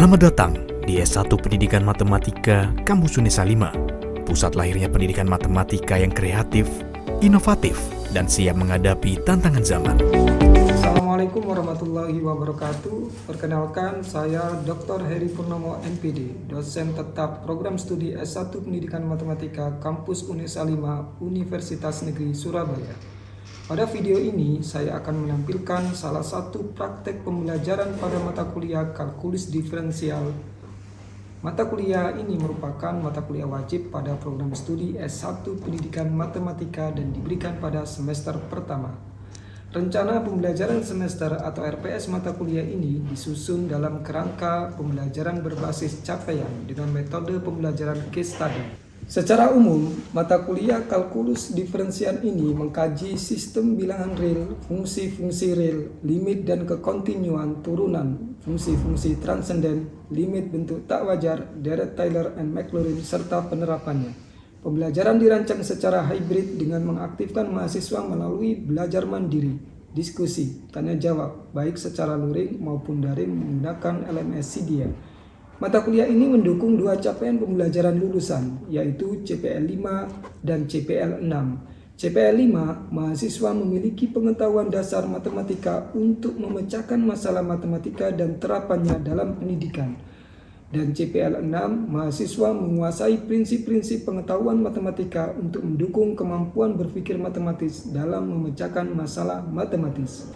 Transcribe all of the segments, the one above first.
Selamat datang di S1 Pendidikan Matematika Kampus Unesa 5, pusat lahirnya pendidikan matematika yang kreatif, inovatif, dan siap menghadapi tantangan zaman. Assalamualaikum warahmatullahi wabarakatuh. Perkenalkan, saya Dr. Heri Purnomo MPD, dosen tetap program studi S1 Pendidikan Matematika Kampus Unesa 5, Universitas Negeri Surabaya. Pada video ini, saya akan menampilkan salah satu praktek pembelajaran pada mata kuliah kalkulus diferensial. Mata kuliah ini merupakan mata kuliah wajib pada program studi S1 Pendidikan Matematika dan diberikan pada semester pertama. Rencana pembelajaran semester atau RPS mata kuliah ini disusun dalam kerangka pembelajaran berbasis capaian dengan metode pembelajaran case study. Secara umum, mata kuliah kalkulus diferensial ini mengkaji sistem bilangan real, fungsi-fungsi real, limit dan kekontinuan turunan, fungsi-fungsi transenden, limit bentuk tak wajar, Dirac-Taylor and Maclaurin, serta penerapannya. Pembelajaran dirancang secara hybrid dengan mengaktifkan mahasiswa melalui belajar mandiri, diskusi, tanya jawab, baik secara luring maupun daring menggunakan LMS Cydia. Mata kuliah ini mendukung dua capaian pembelajaran lulusan, yaitu CPL 5 dan CPL 6. CPL 5, mahasiswa memiliki pengetahuan dasar matematika untuk memecahkan masalah matematika dan terapannya dalam pendidikan. Dan CPL 6, mahasiswa menguasai prinsip-prinsip pengetahuan matematika untuk mendukung kemampuan berpikir matematis dalam memecahkan masalah matematis.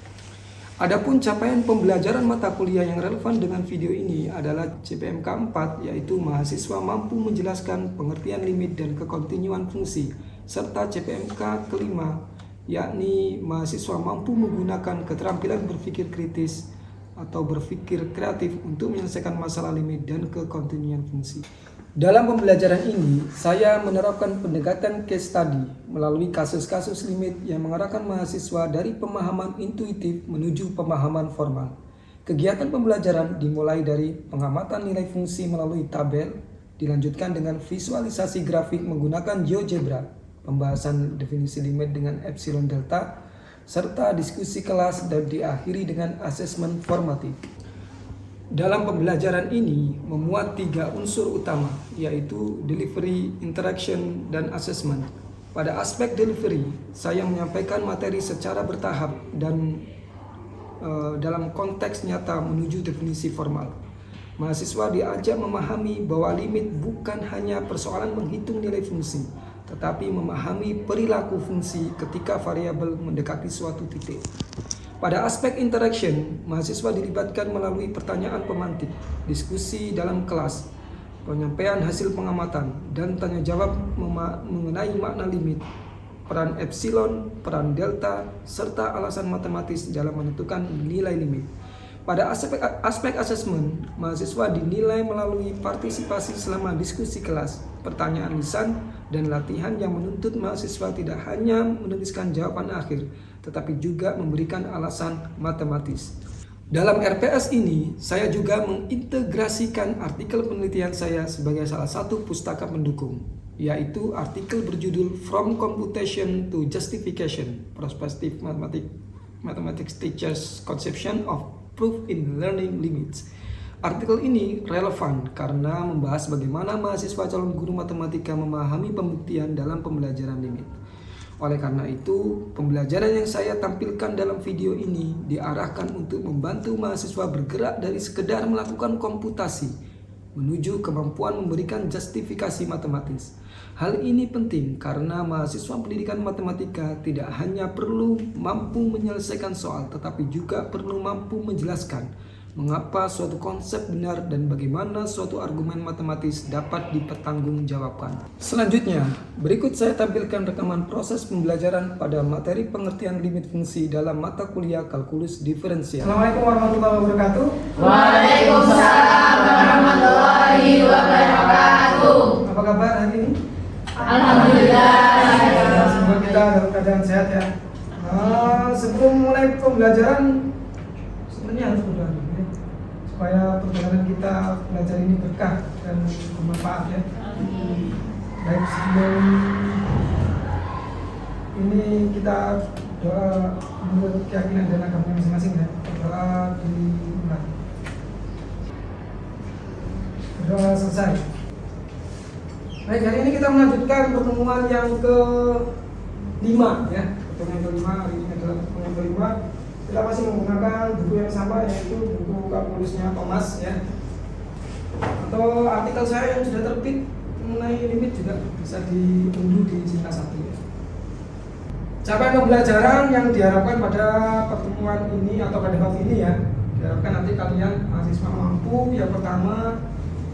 Adapun capaian pembelajaran mata kuliah yang relevan dengan video ini adalah CPMK 4, yaitu mahasiswa mampu menjelaskan pengertian limit dan kekontinuan fungsi, serta CPMK kelima, yakni mahasiswa mampu menggunakan keterampilan berpikir kritis atau berpikir kreatif untuk menyelesaikan masalah limit dan kekontinuan fungsi. Dalam pembelajaran ini, saya menerapkan pendekatan case study melalui kasus-kasus limit yang mengarahkan mahasiswa dari pemahaman intuitif menuju pemahaman formal. Kegiatan pembelajaran dimulai dari pengamatan nilai fungsi melalui tabel, dilanjutkan dengan visualisasi grafik menggunakan GeoGebra, pembahasan definisi limit dengan epsilon delta, serta diskusi kelas dan diakhiri dengan asesmen formatif. Dalam pembelajaran ini memuat tiga unsur utama, yaitu delivery, interaction, dan assessment. Pada aspek delivery, saya menyampaikan materi secara bertahap dan dalam konteks nyata menuju definisi formal. Mahasiswa diajak memahami bahwa limit bukan hanya persoalan menghitung nilai fungsi, tetapi memahami perilaku fungsi ketika variabel mendekati suatu titik. Pada aspek interaction, mahasiswa dilibatkan melalui pertanyaan pemantik, diskusi dalam kelas, penyampaian hasil pengamatan, dan tanya jawab mengenai makna limit, peran epsilon, peran delta, serta alasan matematis dalam menentukan nilai limit. Pada aspek asesmen, mahasiswa dinilai melalui partisipasi selama diskusi kelas, pertanyaan lisan, dan latihan yang menuntut mahasiswa tidak hanya menuliskan jawaban akhir, tetapi juga memberikan alasan matematis. Dalam RPS ini, saya juga mengintegrasikan artikel penelitian saya sebagai salah satu pustaka pendukung, yaitu artikel berjudul From Computation to Justification, Prospective Mathematics Teachers Conception of Proof in Learning Limits. Artikel ini relevan karena membahas bagaimana mahasiswa calon guru matematika memahami pembuktian dalam pembelajaran limit. Oleh karena itu, pembelajaran yang saya tampilkan dalam video ini diarahkan untuk membantu mahasiswa bergerak dari sekedar melakukan komputasi menuju kemampuan memberikan justifikasi matematis. Hal ini penting karena mahasiswa pendidikan matematika tidak hanya perlu mampu menyelesaikan soal, tetapi juga perlu mampu menjelaskan mengapa suatu konsep benar dan bagaimana suatu argumen matematis dapat dipertanggungjawabkan. Selanjutnya, berikut saya tampilkan rekaman proses pembelajaran pada materi pengertian limit fungsi dalam mata kuliah kalkulus diferensial. Assalamualaikum warahmatullahi wabarakatuh. Waalaikumsalam warahmatullahi wabarakatuh. Apa kabar hari ini? Alhamdulillah. Semoga kita dalam keadaan sehat ya. Sebelum mulai pembelajaran, sebenarnya harus berdoa dulu ya, supaya perjalanan kita belajar ini berkah dan bermanfaat ya. Baik, sebelum ini kita doa menurut keyakinan dan agama masing-masing ya. Doa dimulai. sudah selesai. Baik, hari ini kita melanjutkan pertemuan yang ke-5 ya. Pertemuan yang ke-5 hari ini adalah pertemuan yang ke-5. Kita masih menggunakan buku yang sama, yaitu buku Kamulusnya Thomas ya. Atau artikel saya yang sudah terbit mengenai limit juga bisa diunduh di Cinta 1 ya. Capaian pembelajaran yang diharapkan pada pertemuan ini atau pada bab ini ya, diharapkan nanti kalian mahasiswa mampu yang pertama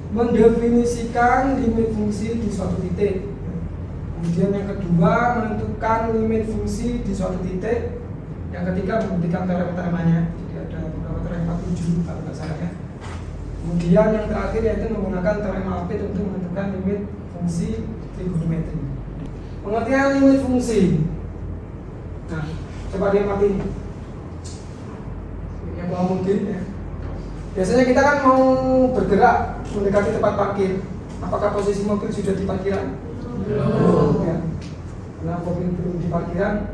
mendefinisikan limit fungsi di suatu titik. Kemudian yang kedua menentukan limit fungsi di suatu titik. Yang ketiga membuktikan teorema-teoremanya. Jadi ada beberapa teorema 7 kalau nggak salah ya. Kemudian yang terakhir yaitu menggunakan teorema Apit untuk menentukan limit fungsi trigonometri. Pengertian limit fungsi. Nah, coba diamati ini. Yang bawah mungkin ya. Biasanya kita kan mau bergerak mendekati tempat parkir. Apakah posisi mobil sudah di parkiran? Belum. Ya. Karena mobil belum di parkiran,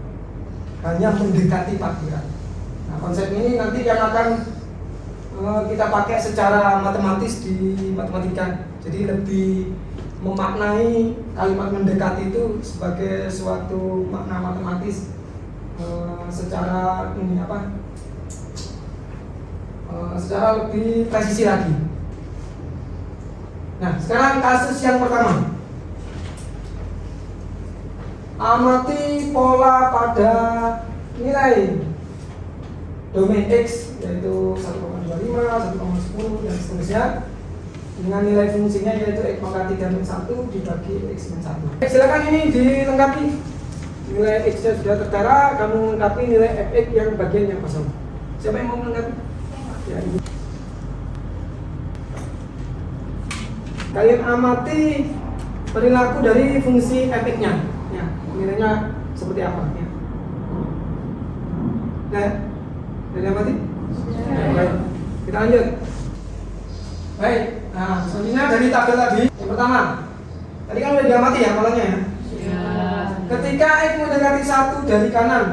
hanya mendekati parkiran. Nah, konsep ini nanti yang akan kita pakai secara matematis di matematika. Jadi lebih memaknai kalimat mendekati itu sebagai suatu makna matematis secara ini apa? Secara lebih presisi lagi. Nah, sekarang kasus yang pertama. Amati pola pada nilai domain X yaitu 1,25, 1,10 dan seterusnya dengan nilai fungsinya yaitu X pangkat 3 min 1 dibagi X min 1. Silakan ini dilengkapi. Nilai X nya sudah tertera, kamu lengkapi nilai Fx yang bagian yang kosong. Siapa yang mau melengkapi? Ya, ini. Kalian amati perilaku dari fungsi Fx nya ya, nilainya seperti apa ya. Nah, sudah amati? Baik, kita lanjut. Baik, nah selanjutnya dari tabel tadi. Yang pertama, tadi kan sudah diamati ya polanya ya. Ketika X mendekati 1 dari kanan,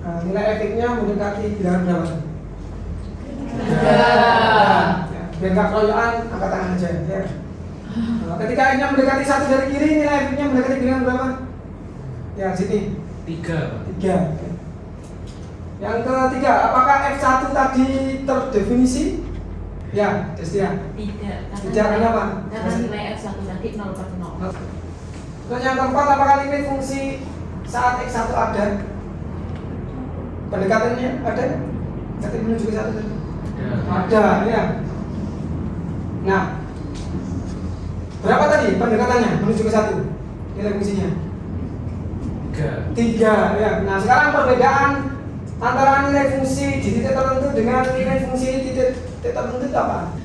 nah, nilai Fx-nya mendekati bilangan berapa? Biar nggak keroyokan, angkat tangan aja ya. Nah, ketika X-nya mendekati 1 dari kiri, nilai Fx-nya mendekati bilangan berapa? Ya, sini 3. Yang ketiga, apakah F1 tadi terdefinisi? Ya, Destia. Tidak, kenapa? Karena nilai F1 tadi 0/0. Terus yang keempat, apakah limit fungsi saat X1 ada? Pendekatannya ada? Nanti menuju ke 1 tadi? Ada, ya. Nah, berapa tadi pendekatannya menuju ke 1? Nilai fungsinya? 3, ya. Nah, sekarang perbedaan antara nilai fungsi di titik tertentu dengan nilai fungsi di titik tertentu itu apa?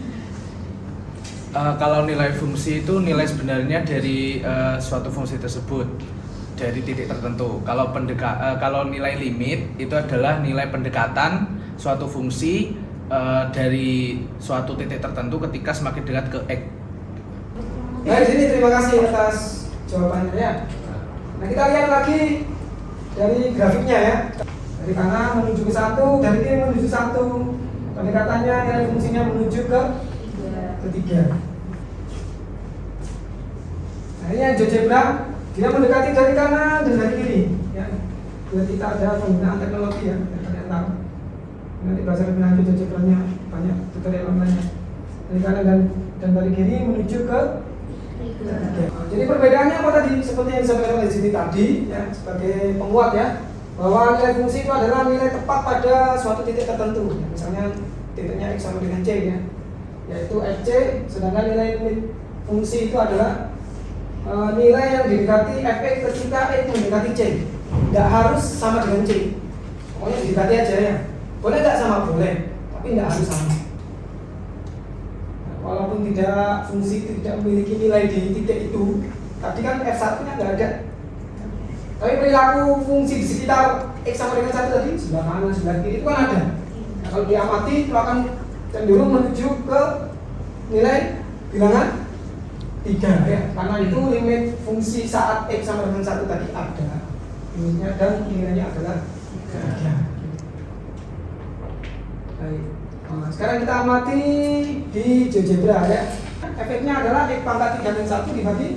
Kalau nilai fungsi itu nilai sebenarnya dari suatu fungsi tersebut dari titik tertentu. Kalau nilai limit itu adalah nilai pendekatan suatu fungsi dari suatu titik tertentu ketika semakin dekat ke X. Baik, sini terima kasih atas jawabannya ya. Nah, kita lihat lagi dari grafiknya ya. Dari kanan menuju ke 1, dari kiri menuju 1. Pendekatannya nilai fungsinya menuju ke 3. Nah, ini yang GeoGebra, dia mendekati dari kanan dan dari kiri ya. Biar kita ada penggunaan teknologi ya, yang kalian tahu. Nanti belajar lebih lanjut GeoGebra-nya, banyak tutorial online-nya. Dari kanan dan dari kiri menuju ke 3. Nah, jadi perbedaannya apa tadi? Seperti yang disampaikan oleh Jimmy tadi ya, sebagai penguat ya, bahwa nilai fungsi itu adalah nilai tepat pada suatu titik tertentu. Misalnya titiknya X sama dengan C ya, yaitu FC, sedangkan nilai limit fungsi itu adalah nilai yang didekati Fx ketika X mendekati C. Tidak harus sama dengan C, pokoknya didekati aja ya. Boleh nggak sama? Boleh, tapi tidak harus sama. Nah, walaupun fungsi tidak memiliki nilai di titik itu, tadi kan F1 nya nggak ada, tapi perilaku fungsi di sekitar X sama dengan 1 tadi, sebelah kanan, sebelah kiri itu kan ada. Nah, kalau diamati itu akan cenderung menuju ke nilai bilangan 3 ya, karena itu limit fungsi saat X sama dengan 1 tadi ada limitnya dan nilainya adalah 3. Baik. Nah, sekarang kita amati di GeoGebra ya. efeknya adalah X pangkat 3 min 1 dibagi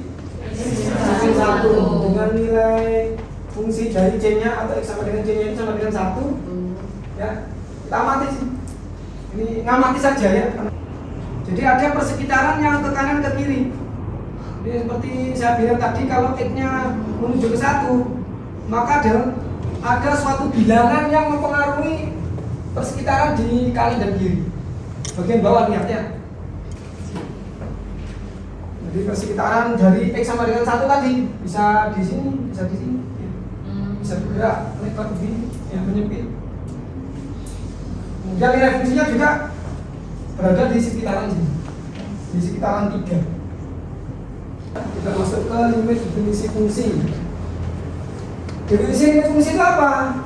X min 1 dengan nilai fungsi dari C-nya atau X sama dengan C-nya ini sama dengan 1. Ya, kita amati sih. Ini ngamati saja ya. Jadi ada persekitaran yang ke kanan ke kiri. Jadi seperti saya bilang tadi, kalau X-nya menuju ke 1, maka ada suatu bilangan yang mempengaruhi persekitaran di kanan dan kiri. Bagian bawah lihatnya. Jadi persekitaran dari X sama dengan 1 tadi bisa di sini, bisa di sini. Bisa bergerak lebar begini, ya, menyempit. Kemudian nilai fungsinya juga berada di sekitaran sini, di sekitaran 3. Kita masuk ke limit definisi fungsi. Definisi limit fungsi itu apa?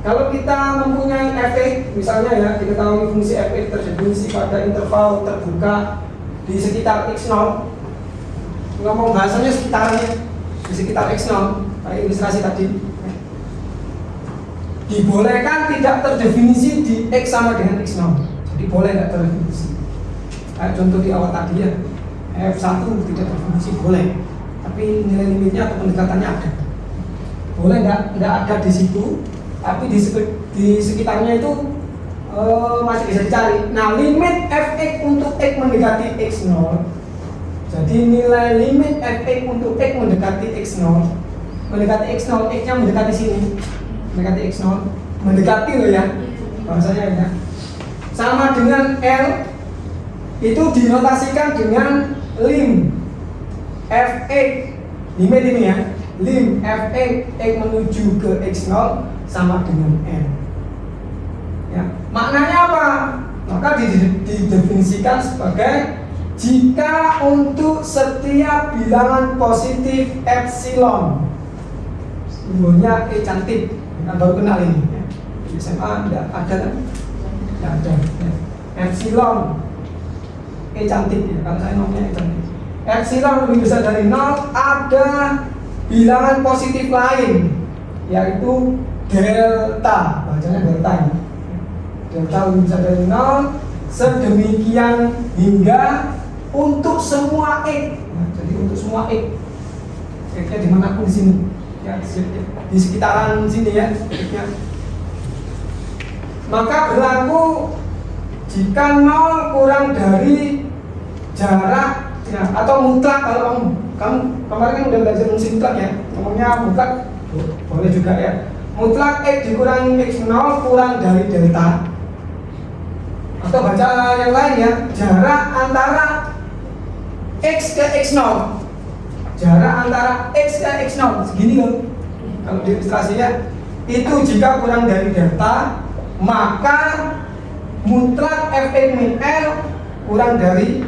Kalau kita mempunyai f(x), misalnya ya, diketahui fungsi f(x) terdefinisi pada interval terbuka di sekitar x0. Ngomong bahasanya sekitarannya di sekitar x0, kayak ilustrasi tadi. Dibolehkan tidak terdefinisi di x sama dengan x0. Jadi boleh tidak terdefinisi. Kayak contoh di awal tadi ya, f1 tidak terdefinisi boleh, tapi nilai limitnya atau pendekatannya ada. Boleh nggak ada di situ, tapi di sekitarnya itu masih bisa dicari. Nah, limit f(x) untuk x mendekati x0. Jadi nilai limit f(x) untuk x mendekati x0, mendekati x0, x-nya mendekati sini. Mendekati x0, mendekati loh ya bahasanya ya, sama dengan L itu dinotasikan dengan lim f(x), limit ini ya, lim f(x) x menuju ke x0 sama dengan L ya. Maknanya apa? Maka didefinisikan sebagai jika untuk setiap bilangan positif epsilon, simbolnya E cantik. Kan baru kenal ini ya. Di SMA tidak ada kan? Tidak ada ya. Epsilon E cantik ya, kalau saya nomornya E cantik. Epsilon lebih besar dari 0, ada bilangan positif lain yaitu delta, bacanya delta ini. Delta lebih besar dari 0, sedemikian hingga untuk semua X. Nah, jadi untuk semua X, X-nya dimanapun di sini ya, di sekitaran sini ya, maka berlaku jika 0 kurang dari jarak ya, atau mutlak. Kalau kamu kemarin kan udah belajar fungsi mutlak ya, ngomongnya mutlak boleh juga ya. Mutlak x dikurangi x0 kurang dari delta, atau baca yang lain ya, jarak antara x ke x0, jarak antara x ke x0 segini loh. Kalau di ilustrasinya itu jika kurang dari delta, maka mutlak f(x) min L kurang dari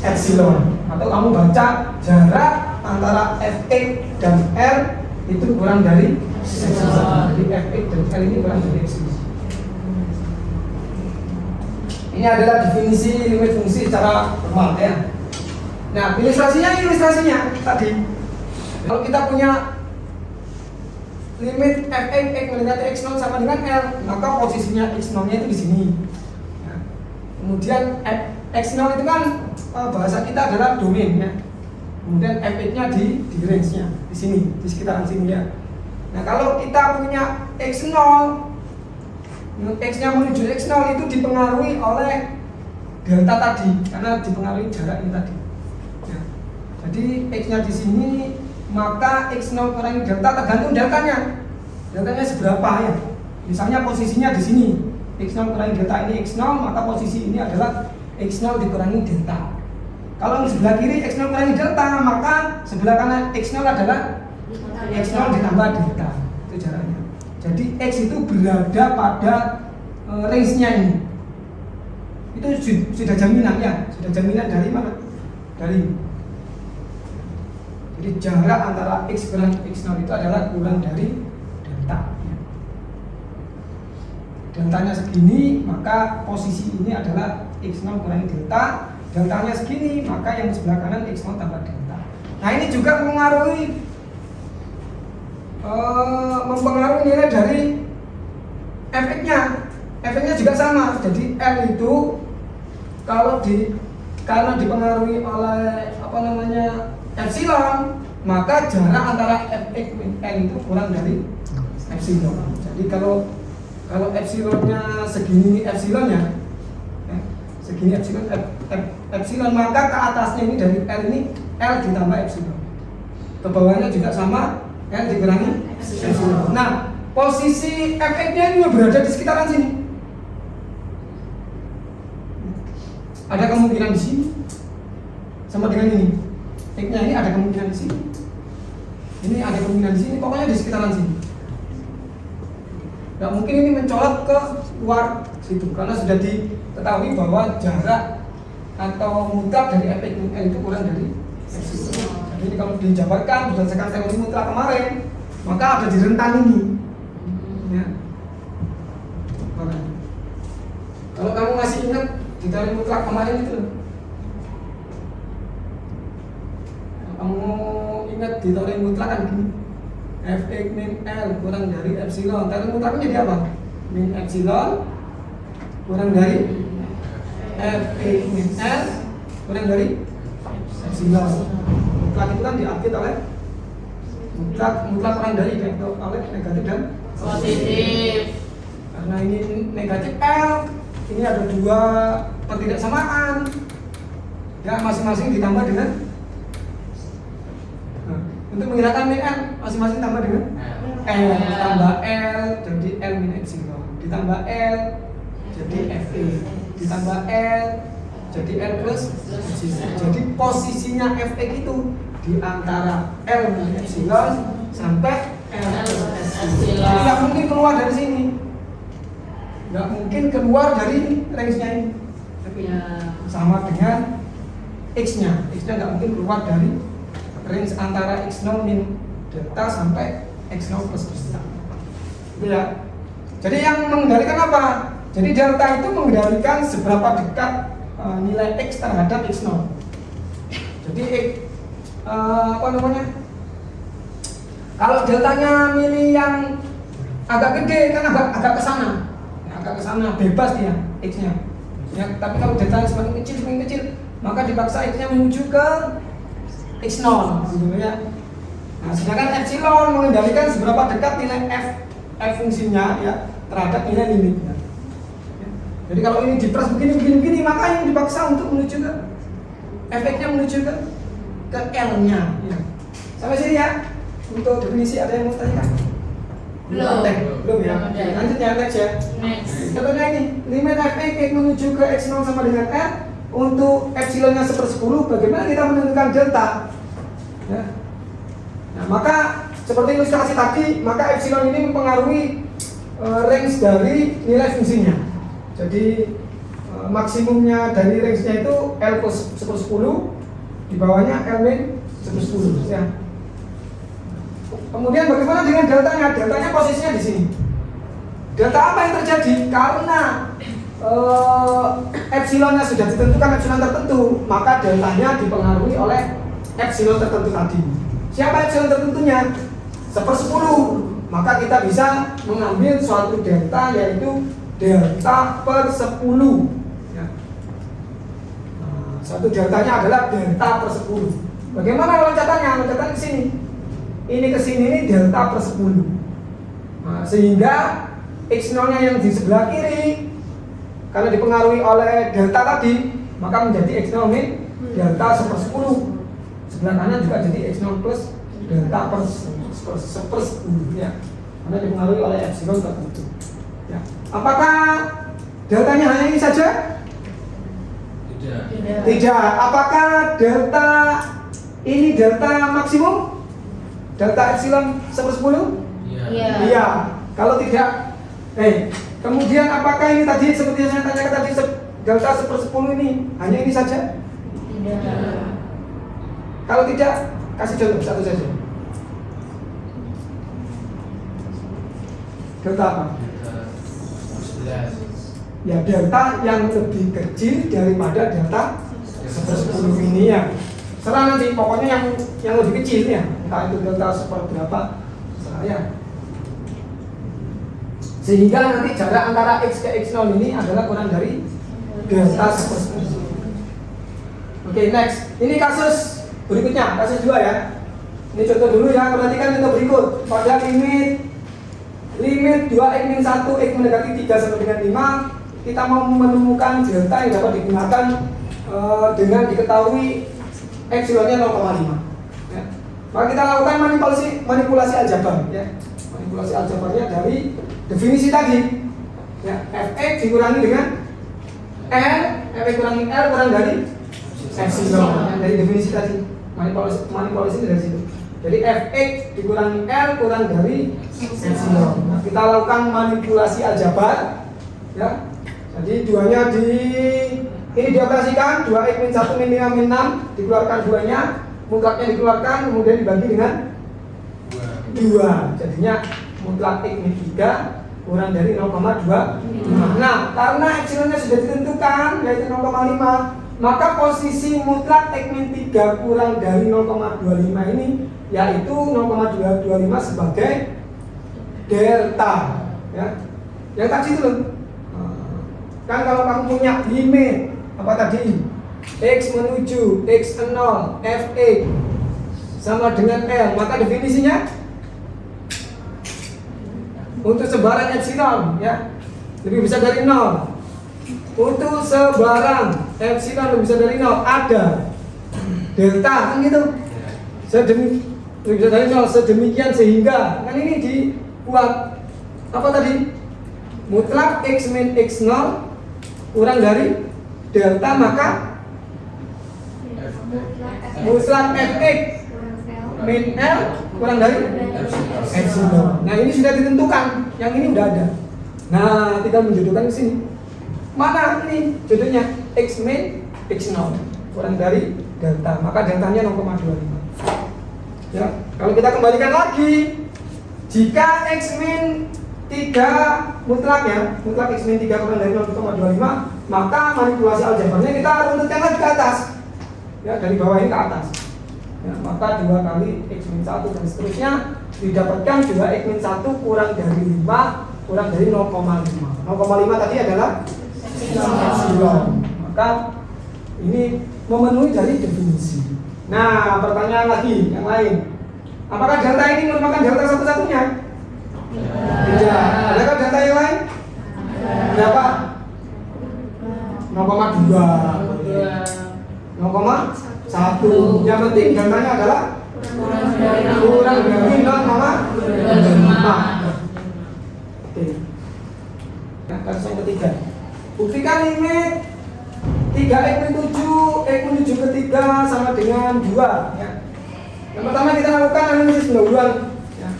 epsilon. Atau kamu baca jarak antara f(x) dan L itu kurang dari epsilon. Jadi f(x) dan L ini kurang dari epsilon. Ini adalah definisi limit fungsi secara formal ya. Nah, ilustrasinya tadi. Kalau kita punya limit f(x) x mendekati x0 sama dengan L, maka posisinya x0-nya itu di sini. Ya. Kemudian x0 itu kan bahasa kita adalah domain ya. Kemudian f(x)-nya di range-nya di sini, di sekitaran sini ya. Nah, kalau kita punya x0, x-nya menuju x0 itu dipengaruhi oleh delta tadi, karena dipengaruhi jarak ini tadi. Ya. Jadi x-nya di sini, maka x0 kurangi delta tergantung deltanya. Deltanya seberapa ya? Misalnya posisinya di sini, x0 kurangi delta ini x0, maka posisi ini adalah x0 dikurangi delta. Kalau di sebelah kiri x0 kurangi delta, maka sebelah kanan x0 adalah x0 ditambah delta. Itu jaraknya. Jadi x itu berada pada range-nya ini. Itu sudah jaminan ya, sudah jaminan dari mana? Dari. Jadi jarak antara x kurang x0 itu adalah kurang dari delta. Deltanya segini, maka posisi ini adalah x0 kurangi delta. Deltanya segini, maka yang sebelah kanan x0 tambah delta. Nah, ini juga mempengaruhi nilai dari f(x)-nya. F(x)-nya juga sama. Jadi L itu kalau karena dipengaruhi oleh epsilon, maka jarak antara fx min L itu kurang dari epsilon. Jadi kalau epsilonnya segini epsilonnya, segini epsilon, maka ke atasnya ini dari L ini L ditambah epsilon, ke bawahnya juga sama, L dikurangi epsilon. Nah, posisi fx-nya ini berada di sekitaran sini. Ada kemungkinan di sini sama dengan ini. X-nya ini ada kemungkinan di sini. Ini ada kemungkinan di sini, pokoknya di sekitaran sini. Nggak mungkin ini mencolok ke luar situ, karena sudah diketahui bahwa jarak atau mutlak dari fx min L itu kurang dari epsilon. Jadi kalau dijabarkan berdasarkan teori mutlak kemarin, maka ada di rentan ini. Ya. Makanya. Kalau kamu masih ingat di teori mutlak kemarin itu, kamu ingat di teori mutlak kan gini, fx min L kurang dari epsilon. Teori mutlaknya jadi apa? Min epsilon kurang dari fx min L kurang dari epsilon. Mutlak itu kan diapit oleh mutlak kurang dari oleh negatif dan Positif. karena ini negatif L, ini ada dua pertidaksamaan ya, masing-masing ditambah dengan untuk menghilangkan min L, masing-masing tambah dengan L, ditambah L jadi L min epsilon, ditambah L jadi Fe, ditambah L jadi L plus epsilon. Jadi posisinya Fx itu di antara L min epsilon sampai L plus epsilon. Jadi nggak mungkin keluar dari sini, nggak mungkin keluar dari range-nya ini. Sama dengan X-nya nggak mungkin keluar dari range antara x0 min delta sampai x0 plus delta. Itu ya. Jadi yang mengendalikan apa? Jadi delta itu mengendalikan seberapa dekat nilai x terhadap x0. Jadi kalau deltanya milih yang agak gede kan agak ke sana. Agak ke sana bebas dia x-nya. Ya, tapi kalau deltanya semakin kecil, maka dipaksa x-nya menuju ke x0 gitu ya. Nah, sedangkan epsilon mengendalikan seberapa dekat nilai f fungsinya ya terhadap nilai limitnya. Ya. Jadi kalau ini dipres begini, maka ini dipaksa untuk menuju ke efeknya menuju ke L-nya. Ya. Sampai sini ya. Untuk definisi ada yang mau tanyakan? Belum ya. Lanjut ya, next ya. Next. Contohnya ini, limit fx menuju ke x0 sama dengan L. Untuk epsilonnya 1/10, bagaimana kita menentukan delta? Ya. Nah, maka seperti ilustrasi tadi, maka epsilon ini mempengaruhi range dari nilai fungsinya. Jadi maksimumnya dari range-nya itu L plus 1/10, di bawahnya L min 1/10 ya. Kemudian bagaimana dengan deltanya? Deltanya posisinya di sini. Delta apa yang terjadi? Karena epsilonnya sudah ditentukan epsilon tertentu, maka deltanya dipengaruhi oleh epsilon tertentu tadi. Siapa epsilon tertentunya? 1/10. Maka kita bisa mengambil suatu delta yaitu delta per 10. Ya. Nah, suatu deltanya adalah delta per 10. Bagaimana loncatannya? Loncatan ke sini. Ini ke sini ini delta per 10. Nah, sehingga x0-nya yang di sebelah kiri karena dipengaruhi oleh delta tadi, maka menjadi x0 min delta 1/10. Sebelah kanan juga jadi x0 plus delta per 10 ya. Karena dipengaruhi oleh epsilon tertentu. Ya. Apakah deltanya hanya ini saja? Tidak. Apakah delta ini delta maksimum? Delta epsilon 1/10? Iya. Kalau tidak, kemudian apakah ini tadi seperti yang saya tanyakan tadi delta 1/10 ini hanya ini saja? Tidak. Kalau tidak, kasih contoh satu saja. Delta apa? Ya delta yang lebih kecil daripada delta 1/10 ini ya. Serah nanti, pokoknya yang lebih kecil ya. Entah itu delta seberapa, ya. Sehingga nanti jarak antara x ke x0 ini adalah kurang dari delta 1/10. Oke, next. Ini kasus berikutnya, kasus 2 ya. Ini contoh dulu ya, perhatikan contoh berikut. Pada limit 2x min 1 x mendekati 3 sampai dengan 5, kita mau menemukan delta yang dapat digunakan dengan diketahui epsilonnya 0,5 ya. Maka kita lakukan manipulasi aljabar ya. Manipulasi aljabarnya dari definisi tadi ya, fx dikurangi dengan L, fx kurangi L kurang dari epsilon dari definisi tadi. Manipulasi dari situ. Jadi fx dikurangi L kurang dari epsilon. Nah, kita lakukan manipulasi aljabar ya. Jadi duanya ini dioperasikan 2x min 1 min 5 min 6 dikeluarkan duanya, mutlaknya dikeluarkan kemudian dibagi dengan 2. Jadinya mutlak x min 3 kurang dari 0,25. Nah, karena epsilonnya sudah ditentukan yaitu 0,5, maka posisi mutlak x min 3 kurang dari 0,25 ini yaitu 0,225 sebagai delta ya. Yang tadi itu loh. Kan kalau kamu punya limit apa tadi? X menuju x0 fx sama dengan L, maka definisinya untuk sebaran epsilon ya lebih besar dari 0. Untuk sebaran epsilon lebih besar dari 0 ada delta kan gitu. Lebih besar dari 0 sedemikian sehingga kan ini dibuat apa tadi? Mutlak x min x0 kurang dari delta, maka mutlak fx min L kurang dari epsilon. Nah, ini sudah ditentukan, yang ini udah ada. Nah, tinggal menjodohkan ke sini. Mana ini jodohnya? X min x0 kurang dari delta, maka deltanya 0,25. Ya, kalau kita kembalikan lagi, jika x min 3 mutlaknya, mutlak x min 3 kurang dari 0,25, maka manipulasi aljabarnya kita runtutkan lagi ke atas. Ya, dari bawah ini ke atas. Ya, maka 2 kali x min 1 dan seterusnya didapatkan 2x min 1 kurang dari 5 kurang dari 0,5. 0,5 tadi adalah epsilon. Maka ini memenuhi dari definisi. Nah, pertanyaan lagi yang lain. Apakah delta ini merupakan delta satu-satunya? Tidak. Adakah delta yang lain? Berapa? 0,2. 0,1. Yang penting deltanya adalah kurang dari 0,5. Oke. Nah, kasus yang ketiga. Buktikan limit 3x min 7 x menuju ke 3 sama dengan 2 ya. Yang pertama kita lakukan analisis pendahuluan ya.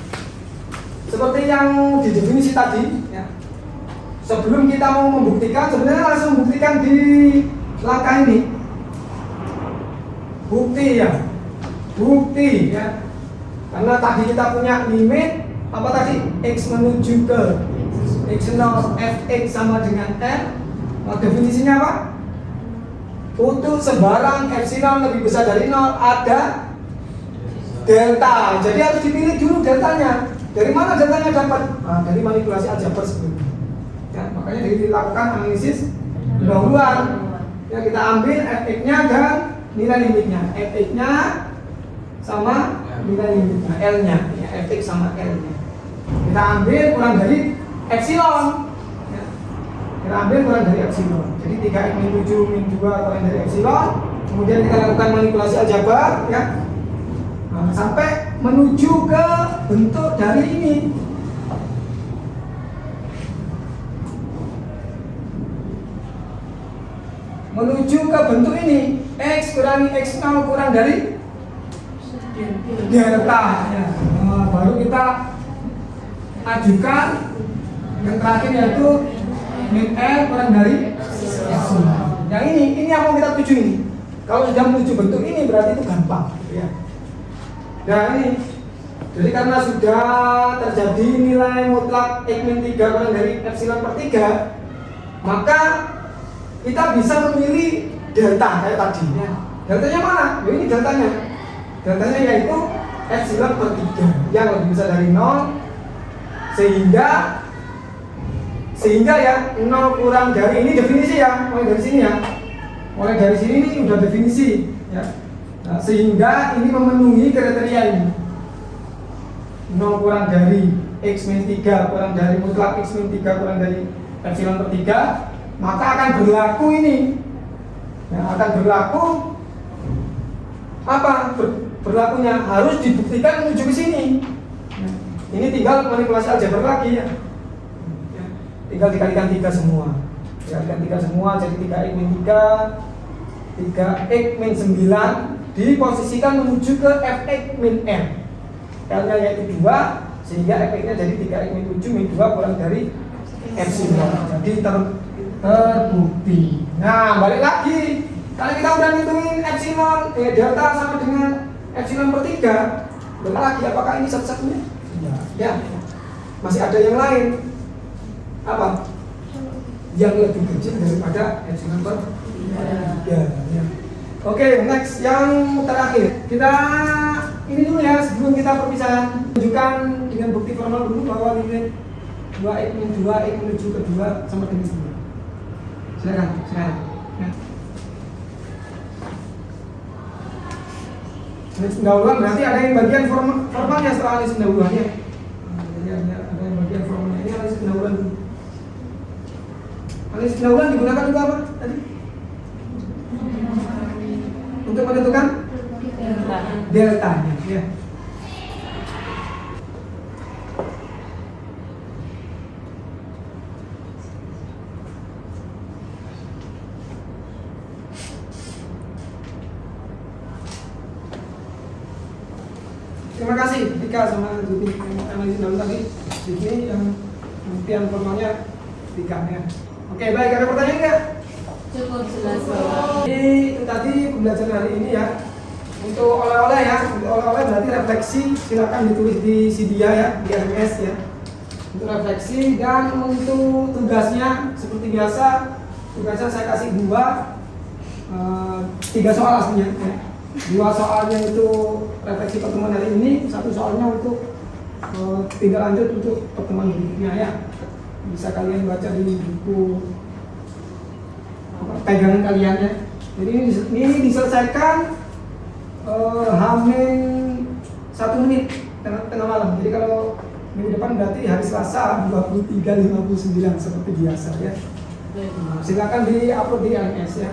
Seperti yang di definisi tadi ya. Sebelum kita mau membuktikan, sebenarnya langsung membuktikan di langkah ini. Bukti ya. Bukti ya. Karena tadi kita punya limit apa tadi? X menuju ke x0 fx sama dengan n. Definisinya apa? Untuk sebarang epsilon lebih besar dari 0 ada delta. Jadi harus dipilih dulu deltanya. Dari mana deltanya dapat? Nah, dari manipulasi aljabar sebelumnya. Ya, makanya dilakukan analisis pendahuluan. Ya, kita ambil fx-nya dan nilai limitnya. Fx-nya sama nilai limitnya, L-nya. Ya, fx sama L-nya. Kita ambil kurang dari epsilon. Kita ambil kurang dari epsilon. Jadi 3x min 7 min 2 kurang dari epsilon. Kemudian kita lakukan manipulasi aljabar ya. Nah, sampai menuju ke bentuk dari ini. Menuju ke bentuk ini. X kurangi x0 kurang dari delta ya. Nah, baru kita ajukan yang terakhir yaitu min L kurang dari epsilon. Yang ini yang mau kita tuju ini. Kalau sudah menuju bentuk ini berarti itu gampang gitu ya. Nah ini, jadi karena sudah terjadi nilai mutlak x min 3 kurang dari epsilon per 3, maka kita bisa memilih delta kayak tadi ya. Deltanya mana? Ya ini deltanya. Deltanya yaitu epsilon per 3 yang lebih besar dari 0, sehingga ya 0 kurang dari ini definisi ya, mulai dari sini ya. Mulai dari sini nih udah definisi ya. Nah, sehingga ini memenuhi kriteria ini. 0 kurang dari X min 3 kurang dari mutlak X min 3 kurang dari epsilon per 3, maka akan berlaku ini. Ya, akan berlaku apa? Berlakunya harus dibuktikan menuju ke sini. Ya, ini tinggal manipulasi aljabar lagi ya. Ya, tinggal dikalikan 3 semua. Dikalikan 3 semua jadi 3x min 3, 3x min 9 diposisikan menuju ke fx min n. L-nya yaitu 2, sehingga fx-nya jadi 3x min 7 min 2 kurang dari epsilon. Jadi terbukti. Nah, balik lagi. Kalau kita udah ngitungin epsilon, delta sama dengan epsilon per 3, balik lagi apakah ini satu-satunya? Ya. Masih ada yang lain. Apa? Yang lebih kecil daripada epsilon per 3. Ya. Oke, next yang terakhir. Kita ini dulu ya, sebelum kita perpisahan, tunjukkan dengan bukti formal dulu bahwa limit 2x min 2x menuju ke 2 sama dengan 2. Silakan. Ya. Alis pendahuluan berarti ada yang bagian formalnya setelah alis pendahuluan ya. Ada yang bagian formalnya. Ini alis pendahuluan dulu. Alis pendahuluan digunakan untuk apa tadi? Untuk menentukan deltanya ya. Terima kasih Tika sama Juti yang analisis dahulu tadi. Di sini yang pembuktian formalnya Tika ya. Oke, baik, ada pertanyaan nggak? Cukup jelas Bapak. Ini tadi pembelajaran hari ini ya. Untuk oleh-oleh ya, untuk oleh-oleh berarti refleksi, silakan ditulis di Sidia ya, di RMS ya. Untuk refleksi dan untuk tugasnya seperti biasa, tugasnya saya kasih 3 soal aslinya ya. 2 soalnya itu refleksi pertemuan hari ini, 1 soalnya untuk tindak lanjut untuk pertemuan berikutnya ya. Bisa kalian baca di buku pegangan kalian ya. Jadi ini diselesaikan hamin 1 menit tengah malam. Jadi kalau minggu depan berarti hari Selasa 23.59 seperti biasa ya. Silakan di-upload di LMS ya.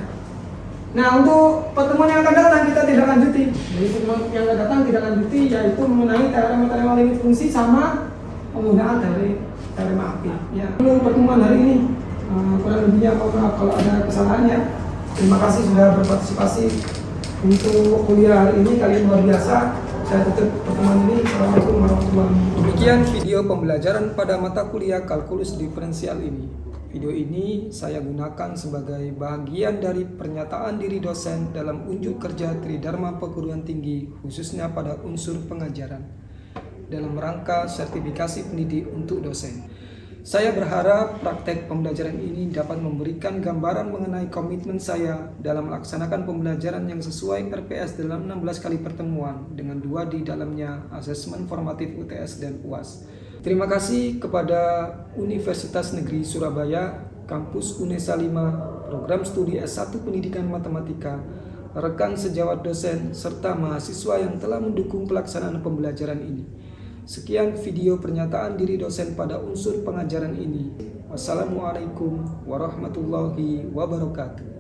Nah, untuk pertemuan yang akan datang kita tidak lanjuti. Jadi pertemuan yang akan datang tidak lanjuti yaitu mengenai teorema limit fungsi sama penggunaan teorema aktif. Ya. Untuk pertemuan hari ini kurang lebihnya mohon maaf kalau ada kesalahannya. Terima kasih sudah berpartisipasi untuk kuliah hari ini, kalian luar biasa. Saya tutup pertemuan ini. Assalamualaikum warahmatullahi wabarakatuh. Demikian video pembelajaran pada mata kuliah kalkulus diferensial ini. Video ini saya gunakan sebagai bagian dari pernyataan diri dosen dalam unjuk kerja Tridharma Perguruan Tinggi, khususnya pada unsur pengajaran, dalam rangka sertifikasi pendidik untuk dosen. Saya berharap praktek pembelajaran ini dapat memberikan gambaran mengenai komitmen saya dalam melaksanakan pembelajaran yang sesuai RPS dalam 16 kali pertemuan, dengan 2 di dalamnya asesmen formatif UTS dan UAS. Terima kasih kepada Universitas Negeri Surabaya, Kampus Unesa 5, Program Studi S1 Pendidikan Matematika, rekan sejawat dosen, serta mahasiswa yang telah mendukung pelaksanaan pembelajaran ini. Sekian video pernyataan diri dosen pada unsur pengajaran ini. Wassalamualaikum warahmatullahi wabarakatuh.